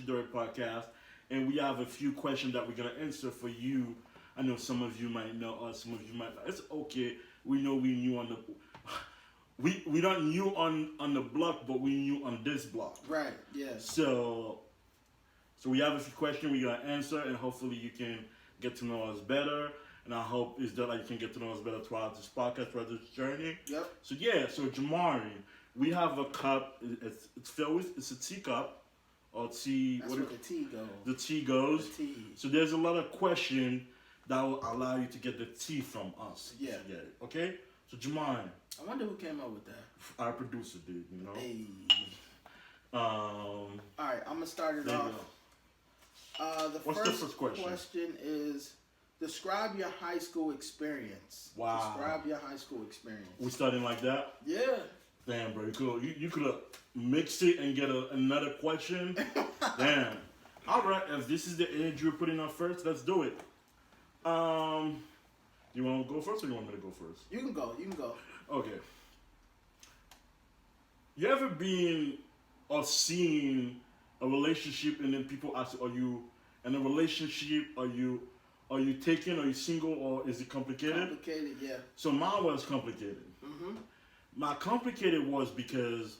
Legendary Podcast, and we have a few questions that we're gonna answer for you. I know some of you might know us, some of you might not. It's okay. We know we knew on the we not new on the block, but we knew on this block. Right. Yes. So we have a few questions we're gonna answer, and hopefully you can get to know us better. And I hope is that you can get to know us better throughout this podcast, throughout this journey. Yep. So yeah, so Jamari, we have a cup. It's filled with it's a teacup or tea. That's where the tea goes. The tea goes. The tea. So there's a lot of questions that will allow you to get the tea from us. Yeah. To get it. Okay. So Jamari. I wonder who came up with that. Our producer did. You know. Hey. All right, I'm gonna start it off. What's the first question? Question is, describe your high school experience. Wow. Describe your high school experience. We starting like that? Yeah. Damn, bro, you could have mixed it and get another question. Damn. All right, if this is the age you're putting up first, let's do it. You want to go first, or you want me to go first? You can go. You can go. Okay. You ever been or seen a relationship and then people ask, are you in a relationship? Are you taken? Are you single? Or is it complicated? Complicated, yeah. So mine was complicated. Mm-hmm. My complicated was because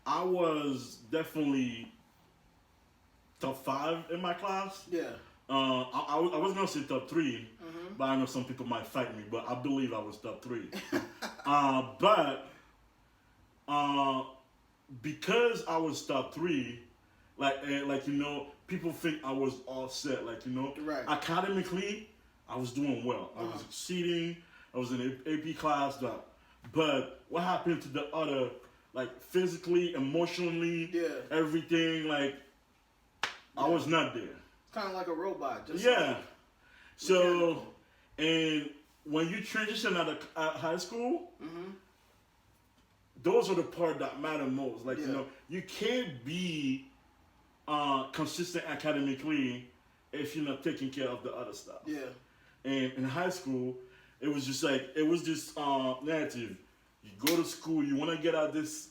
I was definitely top 5 in my class. Yeah. I was gonna say top 3, but I know some people might fight me. But I believe I was top 3. But because I was top 3, like you know, people think I was all set. Like, you know, right. Academically, I was doing well. I was succeeding. I was in an AP class. But what happened to the other, like physically, emotionally, everything, like I was not there. Kind of like a robot. Just So, and when you transition out of high school, those are the part that matter most. Like, you know, you can't be consistent academically if you're not taking care of the other stuff. Yeah. And in high school, it was just narrative. You go to school, you want to get out this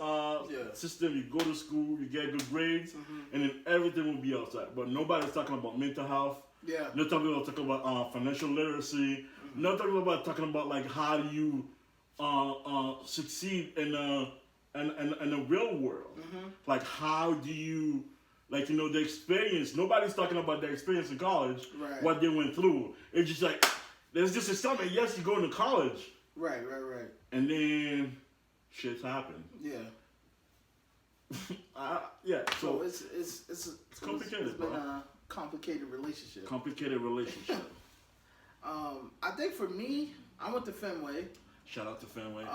system, you go to school, you get good grades, and then everything will be outside. But nobody's talking about mental health. Yeah. No talking about financial literacy. No talking about like how do you succeed in the real world. Like how do you, like, you know, the experience. Nobody's talking about the experience in college, what they went through. It's just like, there's just a statement, yes, you're going to college. Right. And then shit's happened. Yeah. So it's complicated, it's been a complicated relationship. I think for me, I went to Fenway. Shout out to Fenway.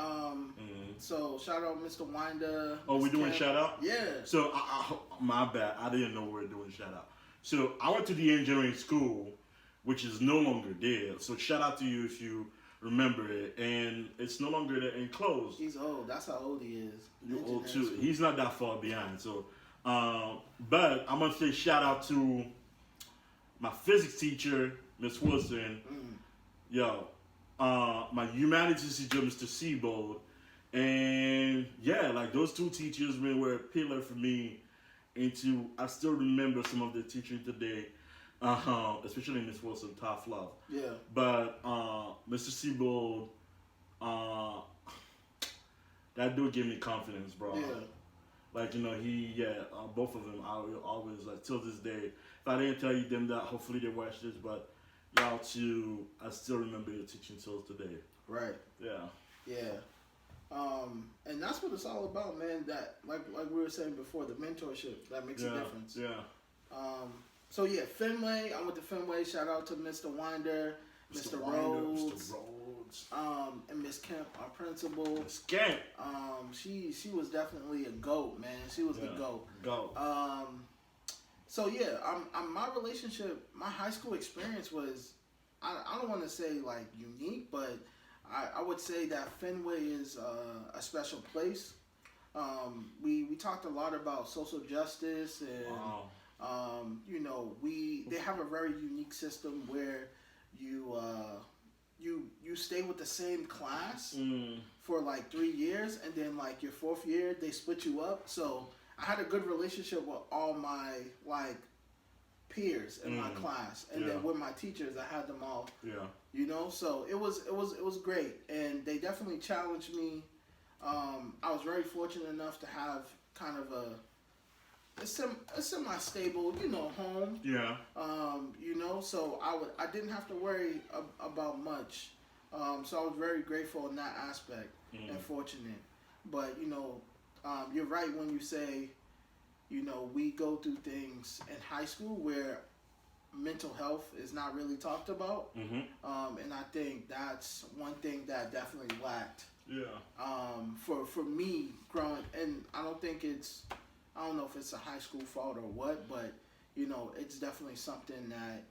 So shout out Mr. Winder. Oh, we're doing shout out? Yeah. So my bad. I didn't know we were doing shout out. So I went to the engineering school, which is no longer there. So shout out to you if you remember it. And it's no longer there and closed. He's old. That's how old he is. You're old too. School. He's not that far behind. So, but I'm gonna say shout out to my physics teacher, Miss Wilson. My humanities teacher, Mr. Seabold. And yeah, like those two teachers were a pillar for me I still remember some of the teaching today, especially Miss Wilson, tough love. Yeah. But Mr. Seabold, that dude gave me confidence, bro. Yeah. Like, you know, both of them, I will always, like, till this day, if I didn't tell you them that, hopefully they watch this, but y'all too, I still remember your teaching till today. Right. Yeah. Yeah. And that's what it's all about, man. That, like we were saying before, the mentorship, that makes a difference. Yeah. So yeah, Fenway, I went to Fenway. Shout out to Mr. Winder, Mr. Rhodes, and Miss Kemp, our principal. Miss Kemp. She was definitely a GOAT, man. She was the GOAT. So yeah, my relationship, my high school experience was, I don't want to say like unique, but I would say that Fenway is a special place. We talked a lot about social justice and you know, they have a very unique system where you stay with the same class for like 3 years, and then like your 4th year they split you up. So I had a good relationship with all my like peers in my class, and then with my teachers, I had them all. Yeah. You know, so it was great, and they definitely challenged me. I was very fortunate enough to have kind of a semi-stable, you know, home. Yeah. You know, so I didn't have to worry about much. So I was very grateful in that aspect and fortunate. But you know, you're right when you say, you know, we go through things in high school where mental health is not really talked about. And I think that's one thing that definitely lacked. Yeah. For me growing, and I don't know if it's a high school fault or what, but you know, it's definitely something that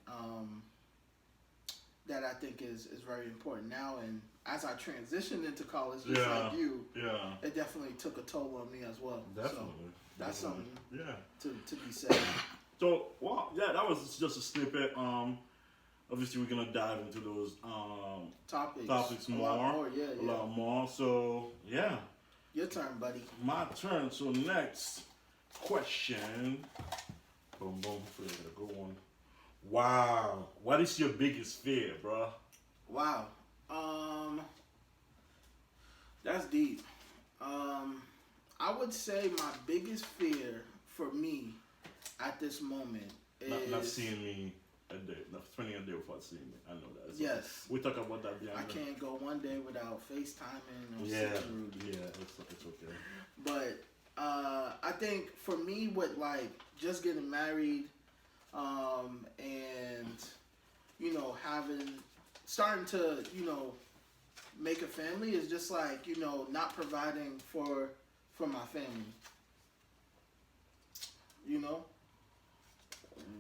that I think is very important now. And as I transitioned into college, just like you, it definitely took a toll on me as well. Definitely. So that's something to be said. So, well, yeah, that was just a snippet. Obviously, we're gonna dive into those topics more, a lot more. So, yeah. Your turn, buddy. My turn. So, next question. Boom, boom. Go on. Wow. What is your biggest fear, bro? Wow. That's deep. I would say my biggest fear for me at this moment is not seeing me a day, not spending a day without seeing me. I know that. So yes. We talk about that behind. I can't go one day without FaceTiming or seeing Rudy. Yeah, it's okay. But I think for me, with like just getting married, and you know, starting to, you know, make a family is just like, you know, not providing for my family. You know?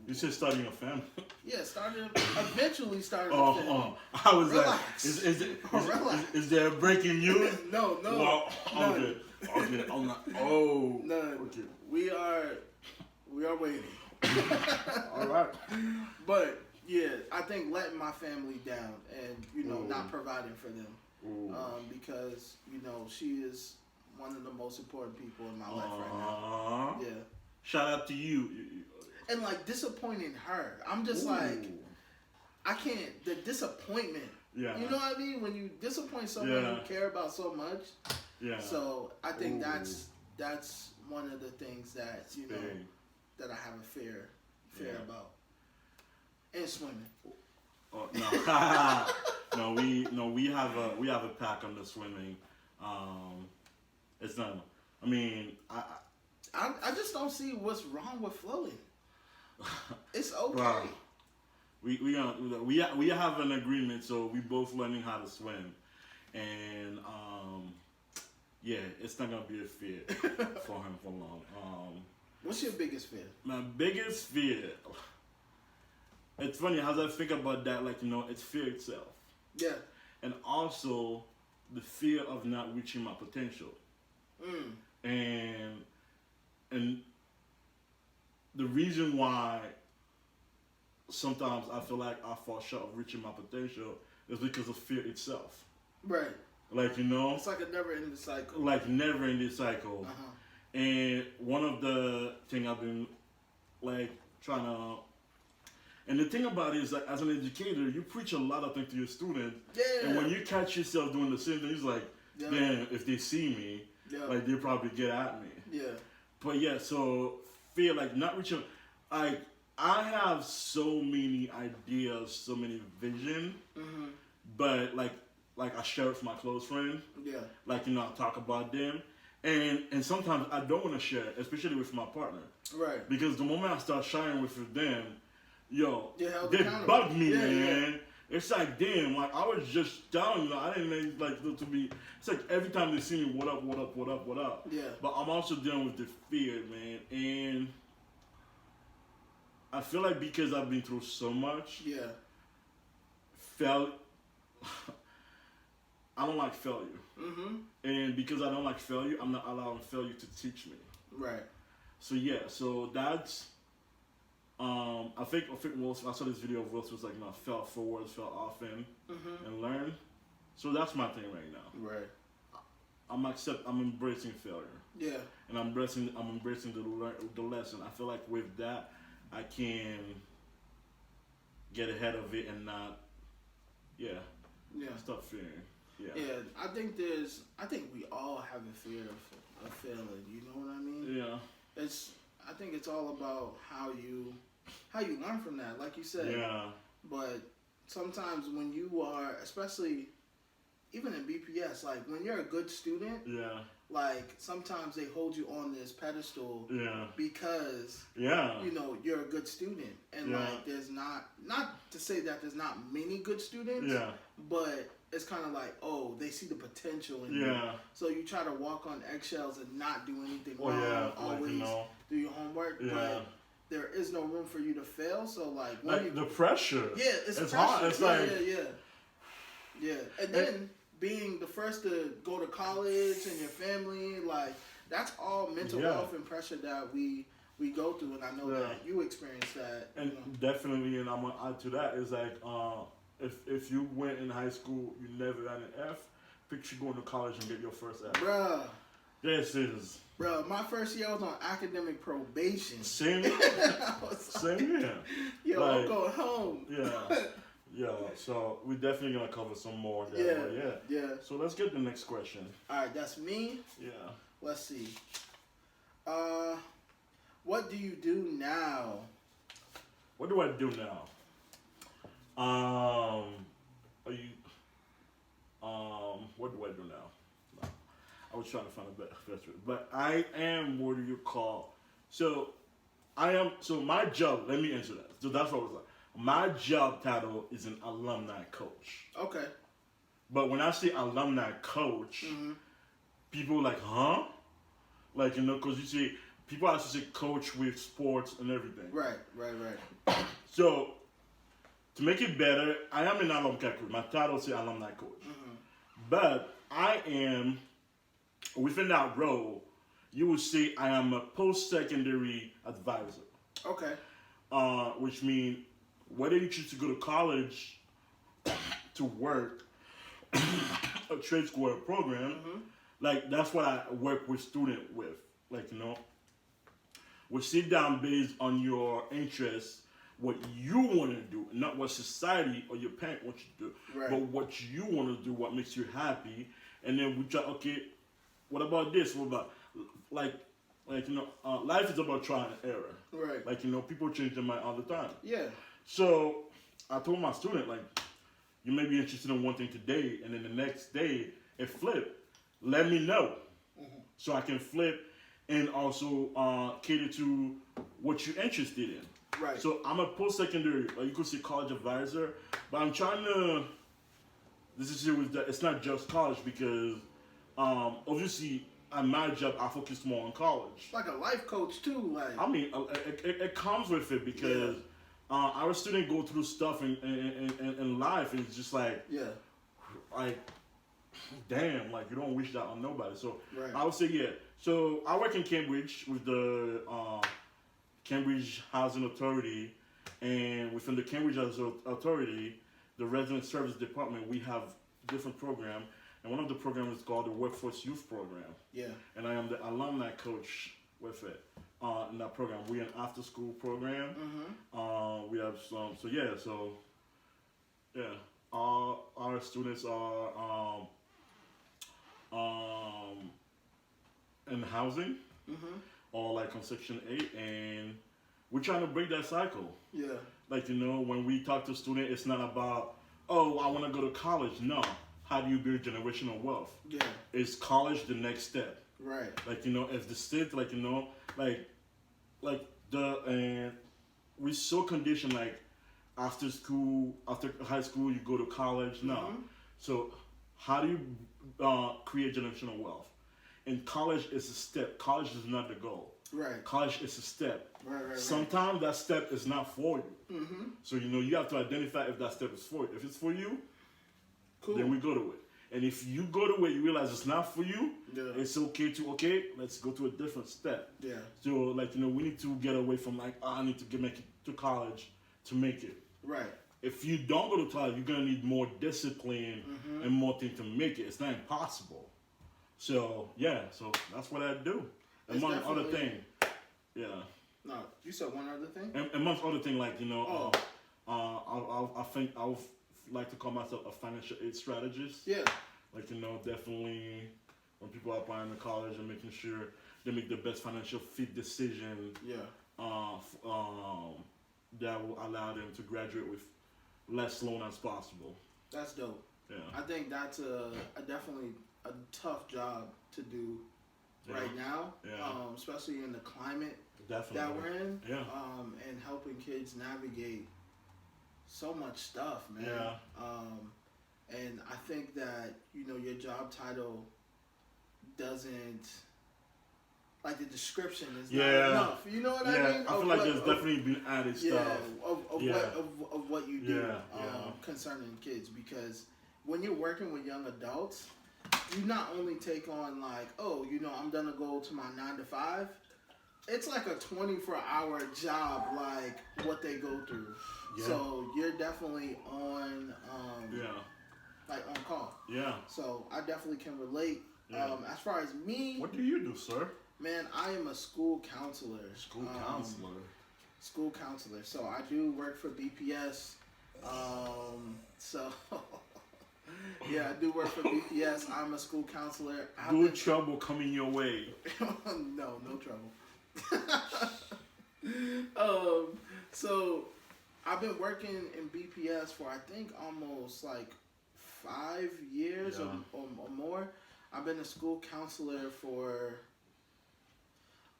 You said starting a family? Yeah, eventually starting a family. I was relax. Like, is there breaking news? No. Well, okay, I'm not. Oh. None. Okay. We are waiting. All right. But yeah, I think letting my family down and, you know, not providing for them. Because, you know, she is one of the most important people in my life right now. Yeah. Shout out to you. And like disappointing her. I'm just like, I can't, the disappointment. Yeah. You know what I mean? When you disappoint someone you care about so much. Yeah. So I think that's one of the things that, you know, that I have a fear about. And swimming. Oh, no. we have a pack on the swimming. It's not. I mean, I just don't see what's wrong with floating. It's okay. Wow. We have an agreement, so we both learning how to swim, and yeah, it's not gonna be a fear for him for long. What's your biggest fear? My biggest fear. It's funny as I think about that, like, you know, it's fear itself. Yeah. And also the fear of not reaching my potential. And the reason why sometimes I feel like I fall short of reaching my potential is because of fear itself. Right. Like, you know. It's like a never-ending cycle. Like, never-ending cycle. And one of the things I've been, like, trying to... And the thing about it is, like, as an educator, you preach a lot of things to your students. Yeah. And when you catch yourself doing the same thing, it's like, man, if they see me, like, they'll probably get at me. Yeah. But yeah, so fear, like, not reaching, like, I have so many ideas, so many vision, but like I share it with my close friends. Yeah. Like, you know, I talk about them, and sometimes I don't want to share, especially with my partner. Right. Because the moment I start sharing with them, yo, they bug me, man. Yeah. It's like, damn, like, I was just telling you, I didn't mean, like, to be, it's like every time they see me, what up? Yeah. But I'm also dealing with the fear, man, and I feel like because I've been through so much, I don't like failure. And because I don't like failure, I'm not allowing failure to teach me. Right. So yeah, so that's, I think Will, I saw this video of Will was like, you know, fail forward, fail often, and learn. So that's my thing right now. Right. I'm embracing failure. Yeah. And I'm embracing the lesson. I feel like with that, I can get ahead of it and not, stop fearing. Yeah. Yeah, I think we all have a fear of failing. You know what I mean? Yeah. I think it's all about how you learn from that, like you said. Yeah. But sometimes when you are, especially even in BPS, like when you're a good student, like sometimes they hold you on this pedestal because you know you're a good student, and like there's not to say that there's not many good students, but it's kind of like, oh, they see the potential in you, so you try to walk on eggshells and not do anything wrong, always do your homework, but there is no room for you to fail. So like when the pressure, it's pressure. Hard. It's and then being the first to go to college and your family, like that's all mental health and pressure that we go through, and I know that you experienced that. And definitely, and I'm gonna add to that is like, if you went in high school, you never got an F, picture going to college and get your first F. Bruh. This is. Bruh, my first year I was on academic probation. Same here. Yo, like, I'm going home. Yeah, so we're definitely going to cover some more of that. Yeah. So let's get the next question. All right, that's me. Yeah. Let's see. What do you do now? What do I do now? What do I do now? No. I was trying to find a better word. But I am, what do you call? So my job, let me answer that. So that's what I was like. My job title is an alumni coach. Okay. But when I say alumni coach, people are like, huh? Like, because you see, people actually say coach with sports and everything. Right. So, to make it better, I am an alumni coach. My title says alumni coach. But I am, within that role, you would say I am a post-secondary advisor. Okay. Which means, whether you choose to go to college to work, a trade school or a program, like that's what I work with students with. Like, we sit down based on your interests, what you want to do, not what society or your parent wants you to do, but what you want to do, what makes you happy, and then we try. Okay, what about this? What about life is about trial and error. Right. Like, people change their mind all the time. Yeah. So I told my student, like, you may be interested in one thing today, and then the next day it flip. Let me know, so I can flip and also cater to what you're interested in. Right. So I'm a post-secondary, you could say college advisor, but I'm trying to. It's not just college because obviously at my job I focus more on college. It's like a life coach too, like. I mean, it comes with it because. Our students go through stuff in life, and it's just like, like, damn, like you don't wish that on nobody. So I would say, So I work in Cambridge with the Cambridge Housing Authority, and within the Cambridge Housing Authority, the Resident Service Department, we have different programs, and one of the programs is called the Workforce Youth Program. Yeah. And I am the alumni coach with it. In that program, we're an after-school program. We have some, our students are in housing, or like on Section 8, and we're trying to break that cycle. Yeah. Like, when we talk to students, it's not about, oh, I want to go to college. No. How do you build generational wealth? Yeah. Is college the next step? Right. Like, if the state, we're so conditioned, like, after high school, you go to college. No. So, how do you create generational wealth? And college is a step. College is not the goal. Right. College is a step. Right. Sometimes that step is not for you. So, you have to identify if that step is for you. If it's for you, cool. Then we go to it. And if you go to it, you realize it's not for you, it's okay to, let's go to a different step. Yeah. So, we need to get away from, I need to make it to college to make it. Right. If you don't go to college, you're going to need more discipline and more things to make it. It's not impossible. So, so that's what I do. Among other things. Yeah. No, you said one other thing. And amongst other things, like I think I would like to call myself a financial aid strategist. Yeah. Like definitely when people are applying to college and making sure they make the best financial fit decision. Yeah. That will allow them to graduate with less loan as possible. That's dope. Yeah. I think that's definitely a tough job to do right now. Yeah. Especially in the climate definitely. that we're in. Yeah. And helping kids navigate so much stuff, man. Yeah. And I think that, your job title doesn't, like, the description is not enough. You know what I mean? I feel like there's definitely been added stuff. Of what you do Yeah. Concerning kids. Because when you're working with young adults, you not only take on, like, I'm gonna go to my 9 to 5. It's like a 24-hour job, like what they go through. Yeah. So you're definitely on, like on call. Yeah. So I definitely can relate. Yeah. As far as me, what do you do, sir? Man, I am a school counselor. School counselor. School counselor. So I do work for BPS. So yeah, I do work for BPS. I'm a school counselor. Good trouble coming your way. No trouble. So I've been working in BPS for I think almost like 5 years or more. I've been a school counselor for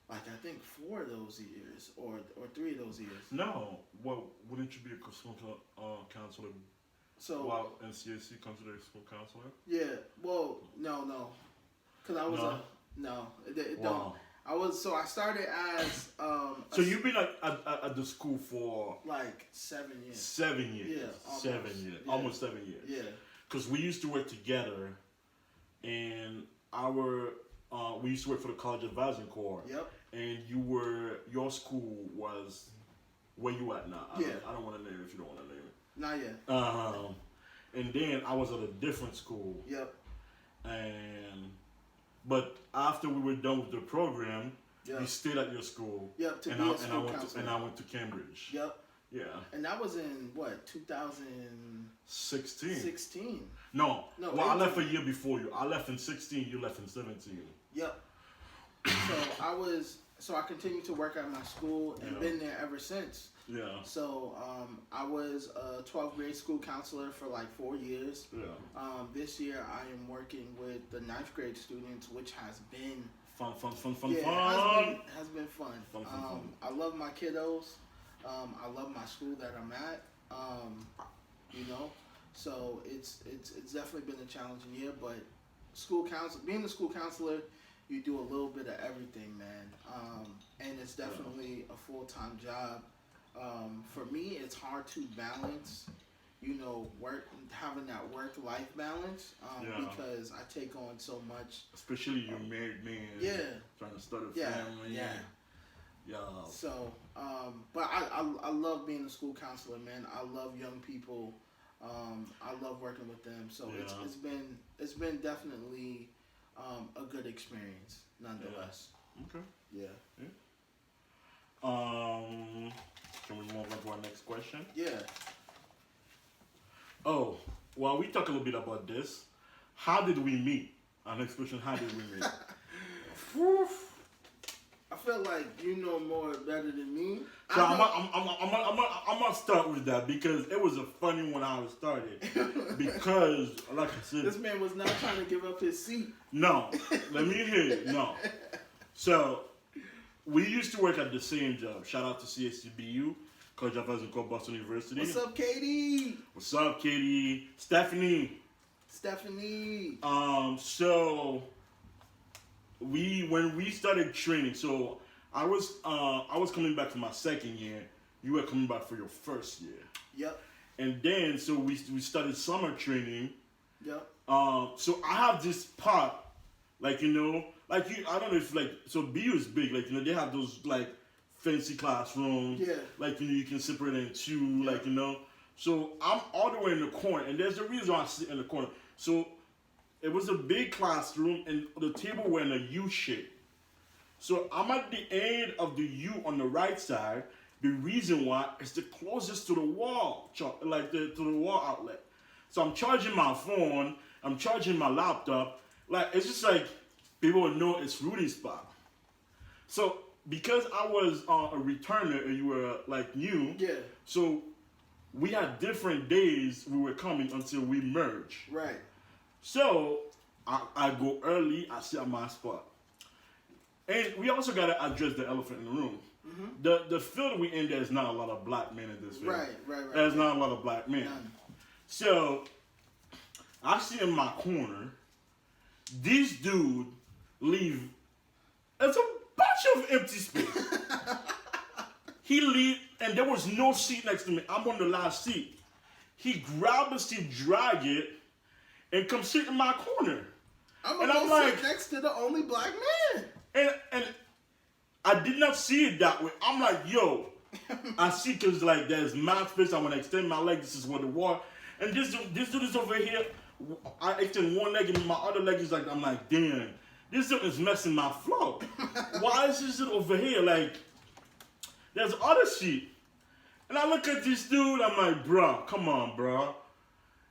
like I think 4 of those years or 3 of those years. No, well, wouldn't you be a school counselor? So while NCAC considered a school counselor? Yeah, well, no, because I was it don't. I started as so you've been at the school for like 7 years. 7 years. Yeah, almost. 7 years. Yeah. Almost 7 years. Yeah. Because we used to work together, and we used to work for the College Advising Corps. Yep. And your school was where you at now. I don't want to name it if you don't want to name it. Not yet. And then I was at a different school. Yep. But after we were done with the program, yep. we stayed at your school. Yep. And I went to Cambridge. Yep. Yeah. And that was in what, 2016? 16. No. Well, 18. I left a year before you. I left in 16. You left in 17. Yep. So I continued to work at my school and been there ever since. Yeah. So I was a 12th grade school counselor for like 4 years. Yeah. This year I am working with the 9th grade students, which has been fun. Yeah, it has been fun. I love my kiddos. I love my school that I'm at. So it's definitely been a challenging year, but being a school counselor, you do a little bit of everything, man. And it's definitely a full-time job. For me, it's hard to balance, having that work-life balance, because I take on so much. Especially you're a married man. Yeah. Trying to start a family. Yeah. Yeah. So, but I love being a school counselor, man. I love young people. I love working with them. So it's been definitely a good experience, nonetheless. Yeah. Okay. Yeah. Can we move on to our next question? Yeah. Oh, well, we talk a little bit about this. How did we meet? Our next question: how did we meet? I feel like you know more better than me. So I'm gonna start with that because it was a funny when I started. Because, like I said, this man was not trying to give up his seat. No, let me hear it. No. So we used to work at the same job. Shout out to CSCBU, College Advising Corps, Boston University. What's up, Katie? What's up, Katie? Stephanie. So when we started training, so I was coming back for my second year. You were coming back for your first year. Yep. And then so we started summer training. Yep. So I have this part, like I don't know if so BU is big, they have those like fancy classrooms. Yeah. You can separate it in two, So I'm all the way in the corner, and there's a reason why I sit in the corner. So it was a big classroom, and the table were in a U shape. So I'm at the end of the U on the right side. The reason why is the closest to the wall, like to the wall outlet. So I'm charging my phone, I'm charging my laptop. Like it's just like people would know it's Rudy's spot. So because I was a returner and you were like new, so we had different days we were coming until we merge. Right. So I go early, I sit at my spot. And we also got to address the elephant in the room. The field we in, there's not a lot of black men in this field. Right. There's not a lot of black men. None. So I see in my corner, this dude leave. It's a bunch of empty space. He leave, and there was no seat next to me. I'm on the last seat. He grabbed the seat, drag it, and come sit in my corner. I'm like next to the only black man. And I did not see it that way. I'm like, yo, I see because like there's mouth space. I want to extend my leg. This is what the wall. And this dude is over here. I extend one leg and my other leg is like, I'm like, damn, this dude is messing my flow. Why is this dude over here? Like, there's other shit. And I look at this dude. I'm like, bro, come on, bro.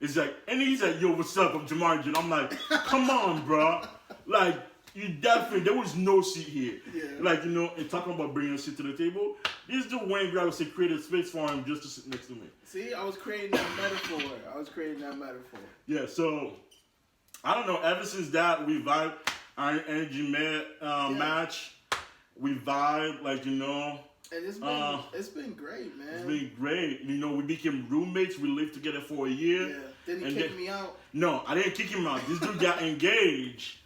It's like, and he's like, yo, what's up? I'm JAMARI. I'm like, come on, bro. Like, you definitely, there was no seat here. Yeah. Like, you know, and talking about bringing a seat to the table, this dude Wayne Grab said created space for him just to sit next to me. See, I was creating that metaphor. Yeah, so, I don't know, ever since that, we vibe, our energy match, we vibe, like, you know. And it's been great, man. It's been great. You know, we became roommates. We lived together for a year. Yeah. Didn't he kick me out? No, I didn't kick him out. This dude got engaged.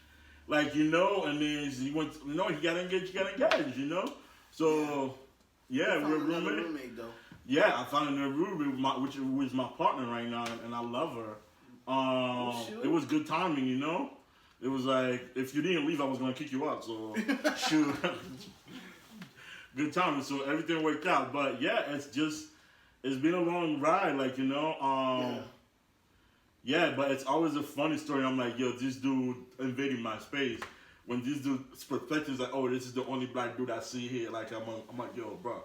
Like, you know, and then he went, you know, he got engaged, you know? So, yeah, we're roommates. Roommate, though. Yeah, I found another roommate, which is my partner right now, and I love her. It was good timing, you know? It was like, if you didn't leave, I was going to kick you out, so, shoot. Good timing, so everything worked out. But, yeah, it's been a long ride, like, you know? Yeah, but it's always a funny story. I'm like, yo, this dude invading my space. When this dude's perspective is like, oh, this is the only black dude I see here. Like, I'm like, yo, bro.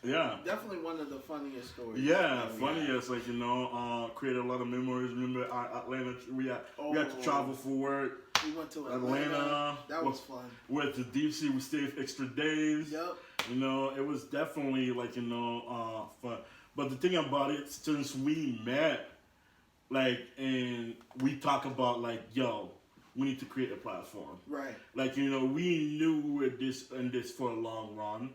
Yeah. Definitely one of the funniest stories. Yeah, funniest. Like, you know, created a lot of memories. Remember Atlanta? We had to travel for work. We went to Atlanta. That was fun. We went to DC. We stayed extra days. Yep. You know, it was definitely, like, you know, fun. But the thing about it, since we met, like, and we talk about, like, yo, we need to create a platform. Right. Like, you know, we knew we were in this for a long run,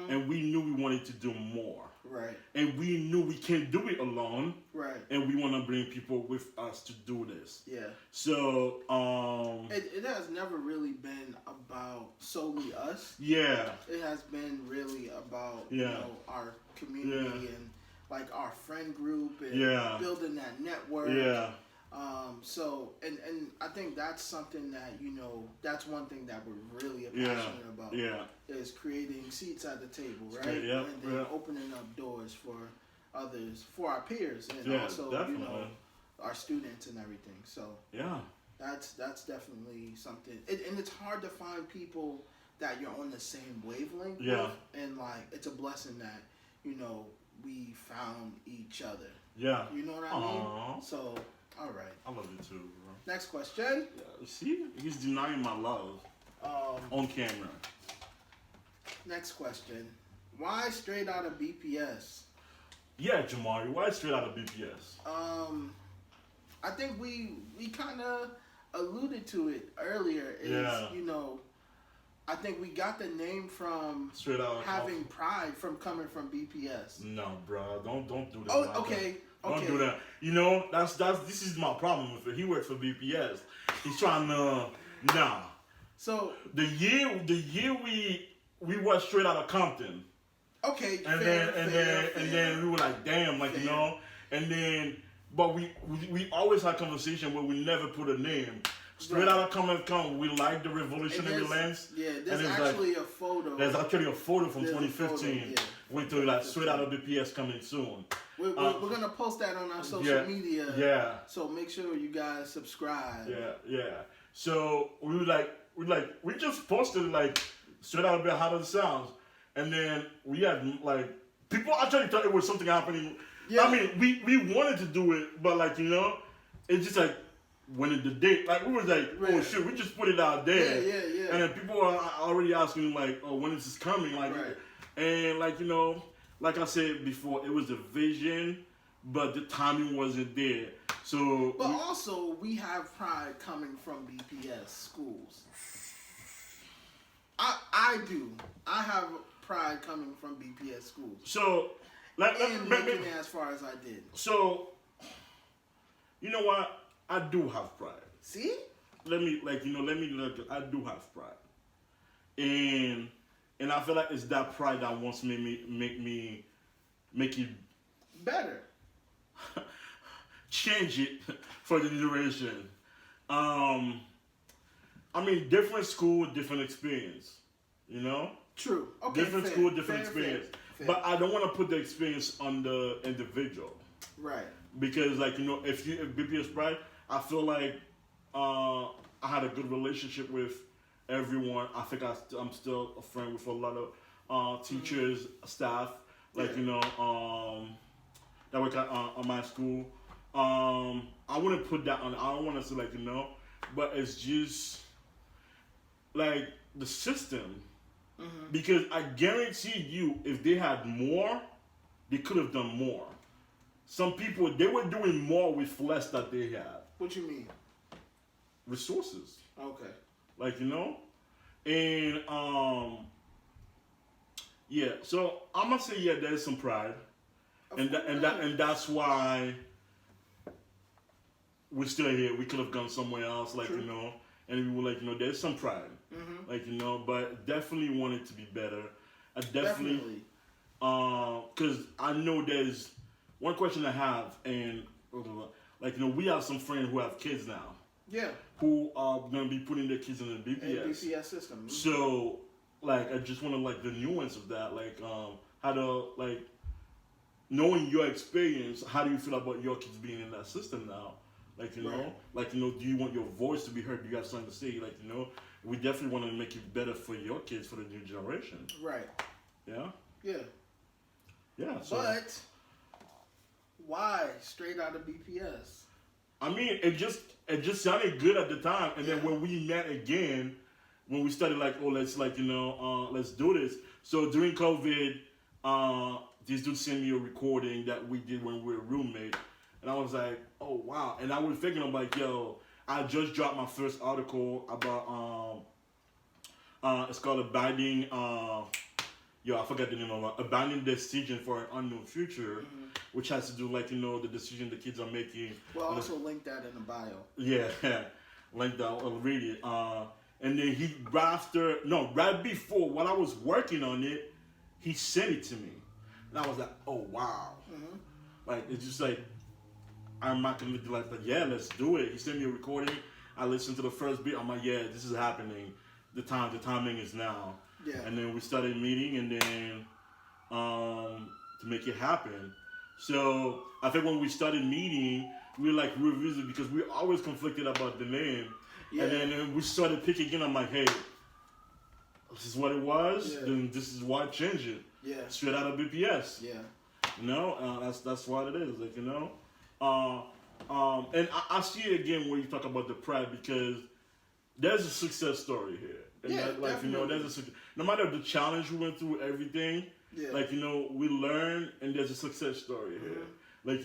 and we knew we wanted to do more. Right. And we knew we can't do it alone. Right. And we want to bring people with us to do this. Yeah. So, it has never really been about solely us. Yeah. It has been really about, you know, our community and, like, our friend group and building that network. Yeah. So, and I think that's something that, you know, that's one thing that we're really passionate about. Yeah. Is creating seats at the table, right? Yeah. And then opening up doors for others, for our peers, and also, definitely. you know, our students and everything. So, yeah. That's definitely something. And it's hard to find people that you're on the same wavelength with. And, like, it's a blessing that, you know, we found each other. Yeah. You know what I mean? So, all right. I love you too, bro. Next question. Yeah. See? He's denying my love. On camera. Next question. Why straight out of BPS? Yeah, JAMARI. Why straight out of BPS? I think we kind of alluded to it earlier. You know, I think we got the name from straight out having pride from coming from BPS. No, bro, don't do that. Oh, okay. Don't do that. You know, this is my problem with it. He works for BPS. He's trying to So the year we were straight out of Compton. Okay. And then we were like, damn, like, you know, and then but we always had conversation where we never put a name. Straight out of Compton, we like the revolutionary lens. Yeah, there's actually a photo. There's actually a photo from 2015. Went to like straight out of BPS coming soon. We're gonna post that on our social media. Yeah. So make sure you guys subscribe. Yeah. So we were like, we just posted like straight out a bit how it sounds, and then we had like people actually thought it was something happening. Yeah. I mean, we wanted to do it, but like it's just like when the date, like we was like, oh shit, we just put it out there, yeah. And then people are already asking like, oh, when is this coming, like, and like like I said before, it was a vision, but the timing wasn't there. So, but also we have pride coming from BPS schools. I do. I have pride coming from BPS schools. So, making it as far as I did. So, you know what? I do have pride. See? I do have pride, and I feel like it's that pride that wants me make it better. Change it for the generation. I mean, different school, different experience. True. Okay. Different school, different experience. Fair. But I don't want to put the experience on the individual. Right. Because, like, if BPS pride, I feel like I had a good relationship with everyone. I think I'm still a friend with a lot of teachers, staff, like, that work at my school. I wouldn't put that on. I don't want to say, like, but it's just, like, the system. Mm-hmm. Because I guarantee you, if they had more, they could have done more. Some people, they were doing more with less that they had. What you mean? Resources. Okay. Like, and yeah. So I'm gonna say there's some pride, and that's why we're still here. We could have gone somewhere else, like, True. And we were like, there's some pride, like, but definitely want it to be better. I definitely. Because I know there's one question I have, and like, we have some friends who have kids now. Yeah. Who are going to be putting their kids in the BPS system. So, like, I just want to, like, the nuance of that. Like, how to, like, knowing your experience, how do you feel about your kids being in that system now? Like, like, do you want your voice to be heard? Do you have something to say? Like, we definitely want to make it better for your kids, for the new generation. Right. Yeah? Yeah. Yeah. So, but why straight out of BPS? I mean, it just sounded good at the time, and then when we met again, when we started like, oh, let's like let's do this. So during COVID, this dude sent me a recording that we did when we were roommates, and I was like, oh wow, and I was thinking, I'm like, yo, I just dropped my first article about it's called Abiding. I forgot the name of it. Abandoning Decision for an Unknown Future, which has to do, like, the decision the kids are making. Well, I'll also link that in the bio. Yeah, link that. I'll read it. And then right before, while I was working on it, he sent it to me. And I was like, oh, wow. Mm-hmm. Like, it's just like, I'm not going to be like, yeah, let's do it. He sent me a recording. I listened to the first beat. I'm like, yeah, this is happening. The timing is now. Yeah. And then we started meeting, and then to make it happen. So I think when we started meeting, we were like revisiting because we were always conflicted about the name. Yeah. And then we started picking again. I'm like, hey, this is what it was. Yeah. Then this is why I changed it. Yeah. Straight out of BPS. Yeah. That's what it is. Like, and I see it again when you talk about the pride, because there's a success story here. And yeah, like, there's no matter the challenge we went through, everything, like, we learn, and there's a success story here. Like,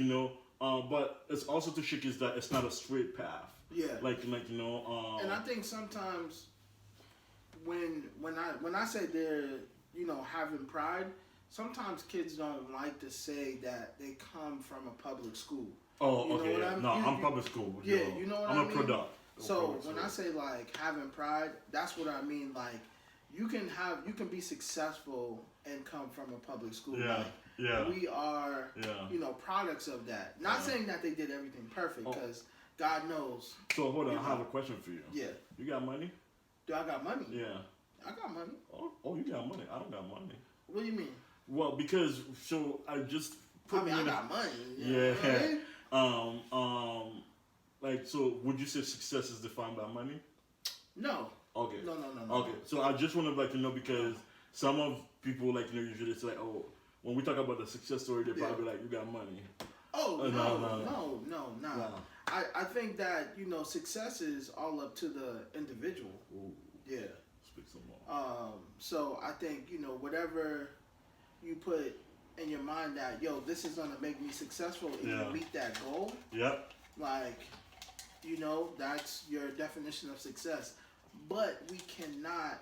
but it's also to shake is that it's not a straight path. Yeah. Like, and I think sometimes when I say they're, having pride, sometimes kids don't like to say that they come from a public school. Oh, okay. I'm public school. Yeah, you know what I mean? I'm a product. So when I say like having pride, that's what I mean. Like, you can be successful and come from a public school. Yeah. Like, we are, products of that. Not saying that they did everything perfect, because God knows. So hold on, I have a question for you. Yeah. You got money? Do I got money? Yeah. I got money. Oh, you got money. I don't got money. What do you mean? Well, because I just put I got money. Yeah. Like, so would you say success is defined by money? No. Okay. No. Okay, so I just want to like to know because some of people like usually say like, oh, when we talk about the success story, they probably like, you got money. Oh no. I think that success is all up to the individual. Ooh. Yeah. Speak some more. So I think whatever you put in your mind that this is gonna make me successful and you meet that goal. Yep. Like, that's your definition of success. But we cannot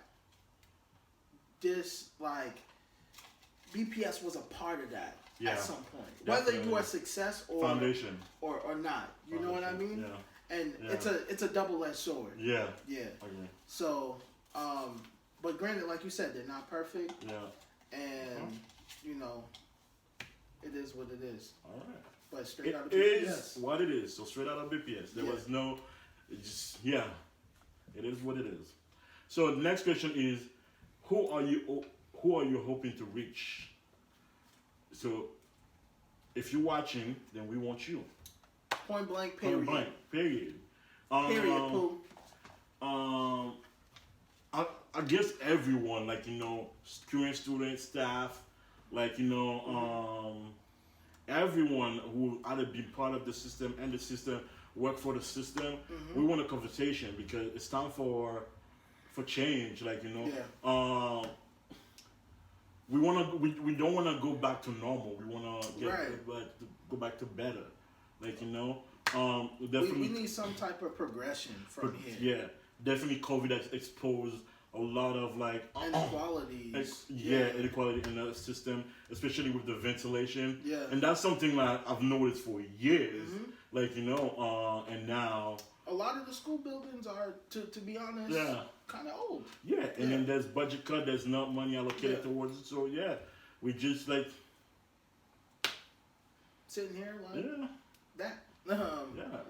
BPS was a part of that at some point. Definitely. Whether you are success or foundation or not. You know what I mean? Yeah. And it's a double-edged sword. Yeah. Yeah. Okay. So, but granted, like you said, they're not perfect. Yeah. And it is what it is. All right. But straight out of BPS. BPS. It is what it is. So straight out of BPS. There was no, it is what it is. So the next question is, who are you hoping to reach? So if you're watching, then we want you. Point blank, period. Point blank, period. Period, Pooh. I guess everyone, like, current students, staff, like, everyone who either be part of the system and the system, work for the system, we want a conversation because it's time for change, like, we don't want to go back to normal. We want to go back to better, like, definitely we need some type of progression from here. Yeah, definitely COVID has exposed a lot of like inequalities. Inequality in the system, especially with the ventilation. Yeah, and that's something like I've noticed for years. Like and now a lot of the school buildings are, to be honest, kind of old. Yeah, and then there's budget cut. There's not money allocated towards it. So we just like sitting here like that.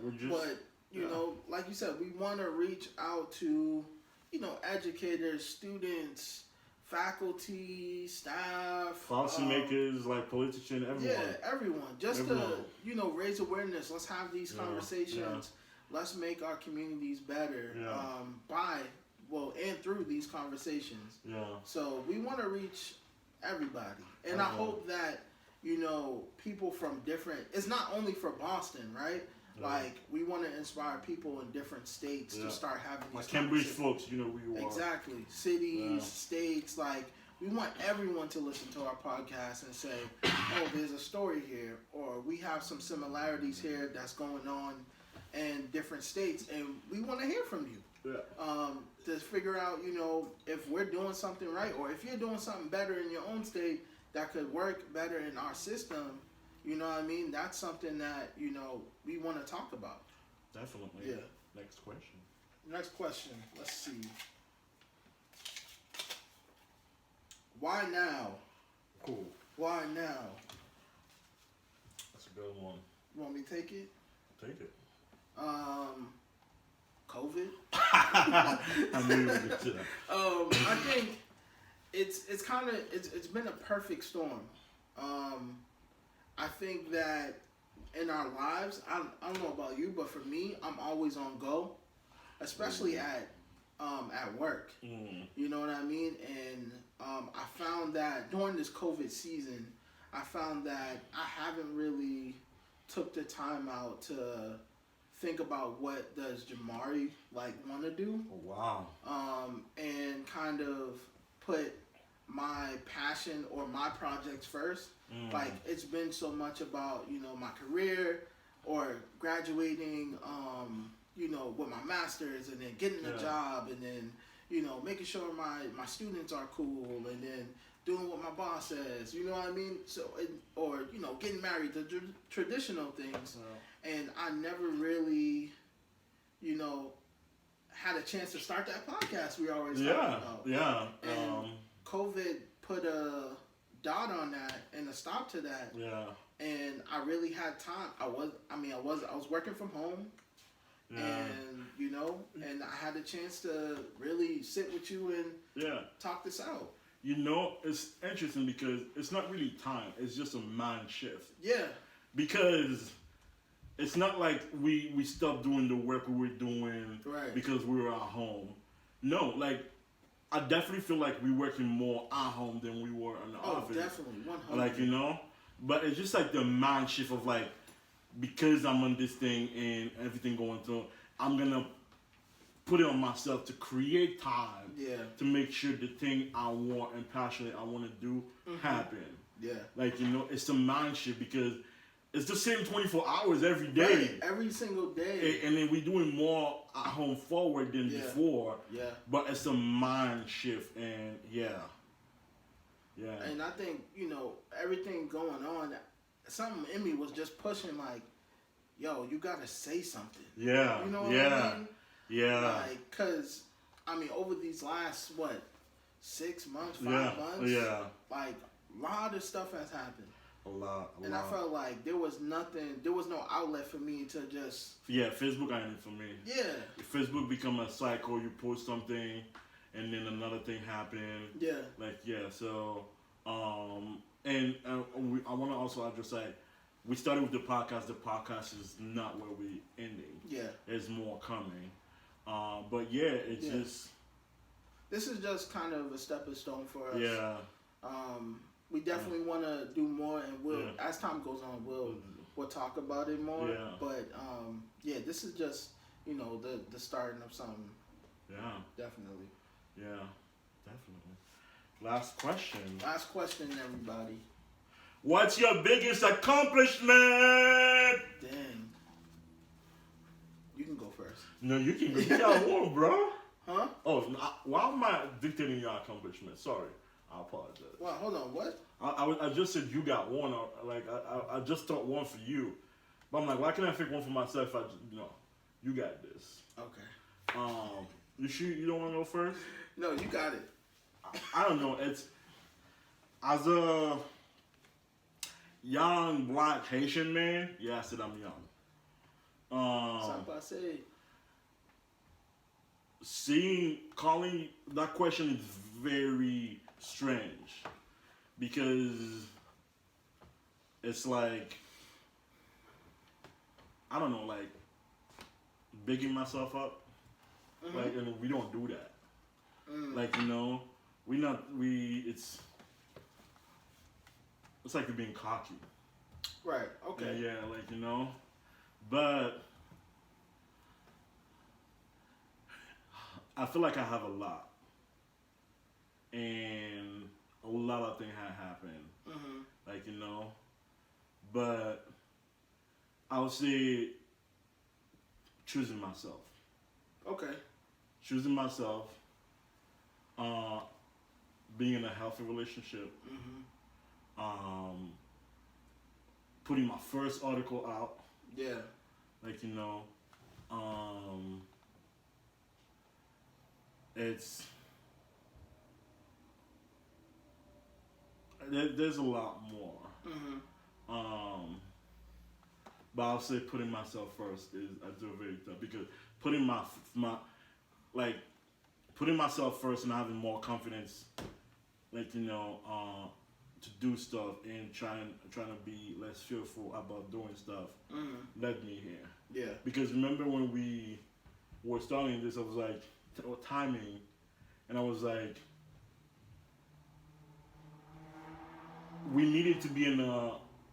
We're just. But like you said, we want to reach out to educators, students, faculty, staff, policymakers, like politicians, everyone. Yeah, everyone. Just to raise awareness. Let's have these conversations. Yeah. Let's make our communities better and through these conversations. Yeah. So we want to reach everybody, and I hope that people from different. It's not only for Boston, right? Like, we want to inspire people in different states to start having these like Cambridge folks, we are. Exactly. Cities, states, like, we want everyone to listen to our podcast and say, oh, there's a story here, or we have some similarities here that's going on in different states, and we want to hear from you. Yeah. To figure out, if we're doing something right, or if you're doing something better in your own state that could work better in our system. You know what I mean? That's something that, we want to talk about. Definitely. Yeah. Next question. Next question. Let's see. Why now? Cool. Why now? That's a good one. You want me to take it? Take it. COVID. I knew you would get to that. I think it's been a perfect storm. I think that in our lives, I don't know about you, but for me, I'm always on go, especially at work. You know what I mean? And I found that during this COVID season, I found that I haven't really took the time out to think about what does JAMARI want to do. Oh, wow. And kind of put my passion or my projects first. Like, it's been so much about, my career or graduating, with my master's and then getting a job and then, making sure my students are cool and then doing what my boss says, you know what I mean? So, or getting married, the traditional things. And I never really, had a chance to start that podcast we always talking about. Yeah. And COVID put a dot on that and a stop to that. Yeah. And I really had time. I was working from home. Yeah. And and I had a chance to really sit with you and talk this out. It's interesting because it's not really time. It's just a mind shift. Yeah. Because it's not like we stopped doing the work we were doing because we were at home. No, like I definitely feel like we're working more at home than we were in the office. Oh, definitely, 100. Like, you know, but it's just like the mind shift of like, because I'm on this thing and everything going through, I'm gonna put it on myself to create time. Yeah. To make sure the thing I want and passionate I want to do happen. Yeah. Like, you know, it's a mind shift because it's the same 24 hours every day. Right. Every single day. And then we're doing more at home forward than before. Yeah. But it's a mind shift, and yeah. And I think, you know, everything going on, something in me was just pushing like, yo, you gotta say something. Yeah. You know what I mean? Yeah. Like, cause I mean, over these last 6 months, 5 months, like a lot of stuff has happened. A lot. And I felt like there was no outlet for me to just... Yeah, Facebook ain't it for me. Yeah. Facebook become a cycle. You post something, and then another thing happen. Yeah. Like, yeah, so, and I want to also address, like, we started with the podcast. The podcast is not where we ending. Yeah. There's more coming. But, yeah, it's just... This is just kind of a stepping stone for us. Yeah. We definitely want to do more, and as time goes on, we'll talk about it more. Yeah. But this is just, you know, the starting of something. Yeah. Definitely. Yeah, definitely. Last question. Last question, everybody. What's your biggest accomplishment? Dang. You can go first. No, you can go. You got one, bro. Huh? Oh, why am I dictating your accomplishment? Sorry. I apologize. Well, hold on. What? I just said you got one. I just thought one for you, but I'm like, why can't I pick one for myself? No, you got this. Okay. You sure you don't want to go first? No, you got it. I don't know. It's as a young black Haitian man. Yeah, I said I'm young. I say. Calling that question is very strange because it's like, I don't know, like bigging myself up. Like, and we don't do that. Like, you know, it's like you're being cocky. Right. Okay. Yeah, like, you know, but I feel like I have a lot, and a lot of things have happened, like, you know, but I would say choosing myself. Okay. Choosing myself, being in a healthy relationship, putting my first article out. Yeah. Like, you know, there's a lot more. But I'll say putting myself first is I do very tough because putting putting myself first and having more confidence, like, you know, to do stuff and trying to be less fearful about doing stuff led me here. Yeah. Because remember when we were starting this, I was like timing, and I was like, we needed to be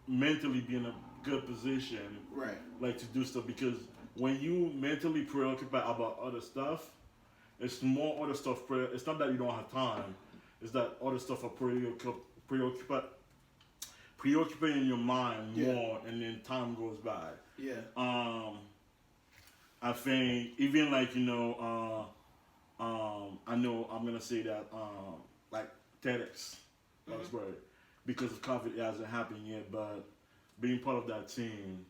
mentally be in a good position, right? Like to do stuff, because when you mentally preoccupied about other stuff, it's more other stuff. It's not that you don't have time; it's that other stuff are preoccupying your mind more, and then time goes by. Yeah. I think even like, you know, I know I'm gonna say that like TEDx, that's right. Because of COVID, it hasn't happened yet, but being part of that team,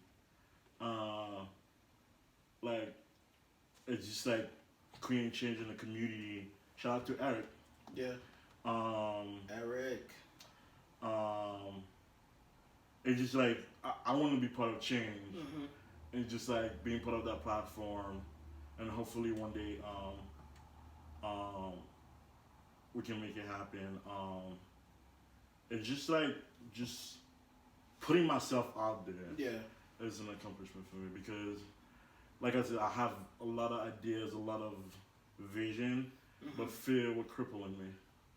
like, it's just like creating change in the community. Shout out to Eric. Yeah. Eric. It's just like, I want to be part of change. And just like being part of that platform, and hopefully one day, we can make it happen. It's just like, just putting myself out there is an accomplishment for me, because like I said, I have a lot of ideas, a lot of vision, but fear was crippling me.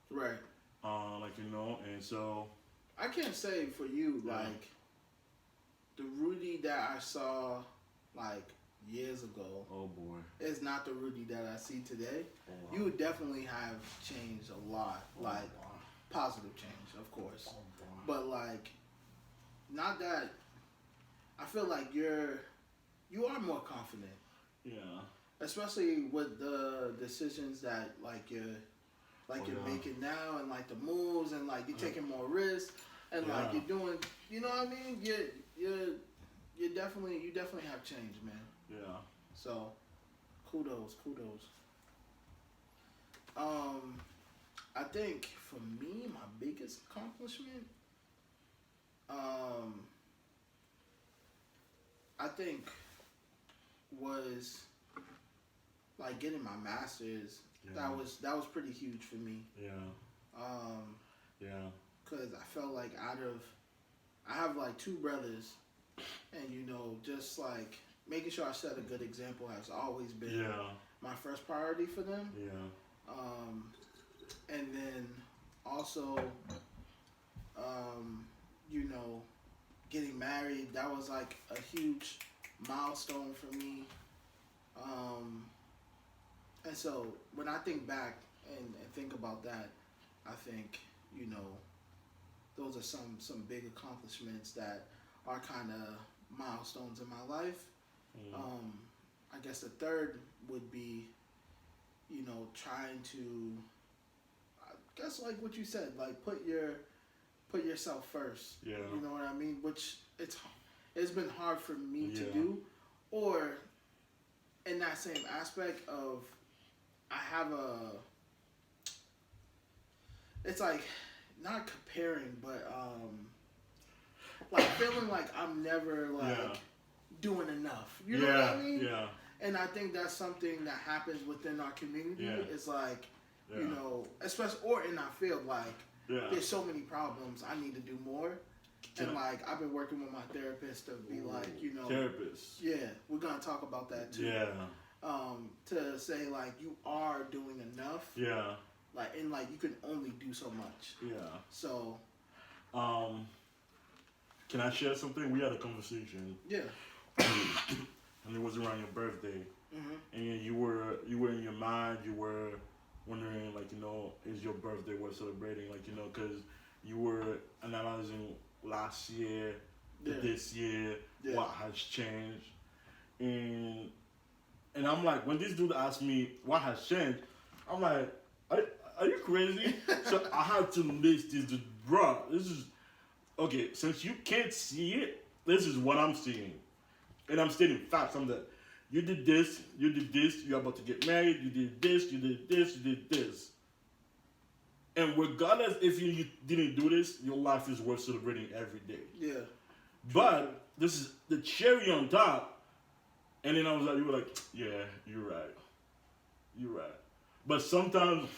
Right. And so. I can't say for you, like, the Rudy that I saw, like, years ago. Oh, boy. Is not the Rudy that I see today. Oh, wow. You would definitely have changed a lot. Like, positive change, of course. Oh, boy. But, like, not that. I feel like you are more confident. Yeah. Especially with the decisions that, like, you're making now, and like the moves, and like you're taking more risks, and like you're doing, you know what I mean? You definitely have changed, man. Yeah. So, kudos. I think for me, my biggest accomplishment, I think was like getting my master's. Yeah. That was pretty huge for me. Yeah. Cause I felt like I have like 2 brothers, and just like making sure I set a good example has always been my first priority for them. Yeah. And then also, getting married, that was like a huge milestone for me. And so when I think back and think about that, I think, those are some big accomplishments that are kind of milestones in my life. I guess the third would be, trying to, I guess like what you said, like put yourself first. Yeah. You know what I mean? Which it's been hard for me to do, or in that same aspect of, I have it's like, not comparing, but like feeling like I'm never like doing enough. You know what I mean? Yeah. And I think that's something that happens within our community. Yeah. It's like, especially, or in our field, like, there's so many problems, I need to do more. Like, I've been working with my therapist to be like, Therapist. Yeah, we're going to talk about that too. Yeah. To say, like, you are doing enough. Yeah. Like, and like, you can only do so much. Yeah. So. Can I share something? We had a conversation. Yeah. And it was around your birthday. Mm-hmm. And you were in your mind, you were wondering, like, is your birthday worth celebrating? Like, because you were analyzing last year, this year, what has changed. And I'm like, when this dude asked me what has changed, I'm like, are you crazy? So I had to list this, bro, this is, okay, since you can't see it, this is what I'm seeing. And I'm stating facts. I'm that you did this, you're about to get married, you did this, you did this, you did this. And regardless if you didn't do this, your life is worth celebrating every day. Yeah. But this is the cherry on top. And then you were like, yeah, you're right. But sometimes,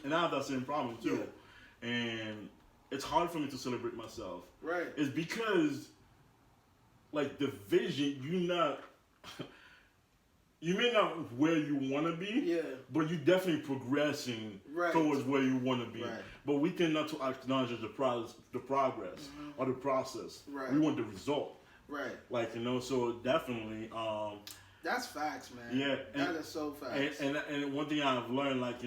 and I have that same problem too. Yeah. And it's hard for me to celebrate myself. Right. It's because, like, the vision, you may not where you want to be, but you're definitely progressing towards where you want to be. Right. But we tend not to acknowledge the progress or the process. Right. We want the result. Right. Like, so definitely. That's facts, man. Yeah. That is so facts. And one thing I've learned, like,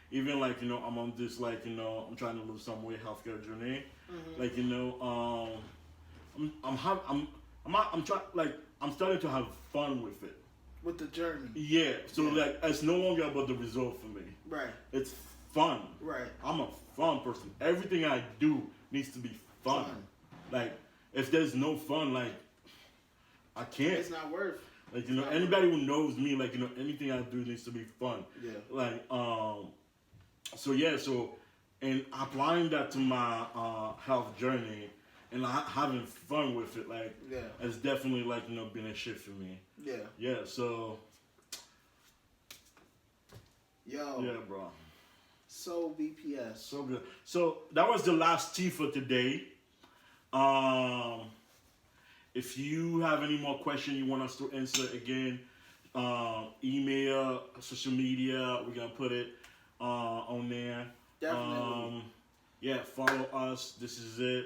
even like, I'm on this, like, I'm trying to lose some weight healthcare journey. Mm-hmm. Like, I'm starting to have fun with it. With the journey. Yeah. So like, it's no longer about the result for me. Right. It's fun. Right. I'm a fun person. Everything I do needs to be fun. Like, if there's no fun, like, I can't. It's not worth. Like, anybody who knows me, like, anything I do needs to be fun. Yeah. Like, so, and applying that to my health journey and having fun with it, like, it's definitely, like, been a shift for me. Yeah. Yeah, so. Yo. Yeah, bro. So BPS. So good. So that was the last tea for today. If you have any more questions you want us to answer again, email, social media. We're gonna put it on there. Definitely. Yeah, follow us. This is it.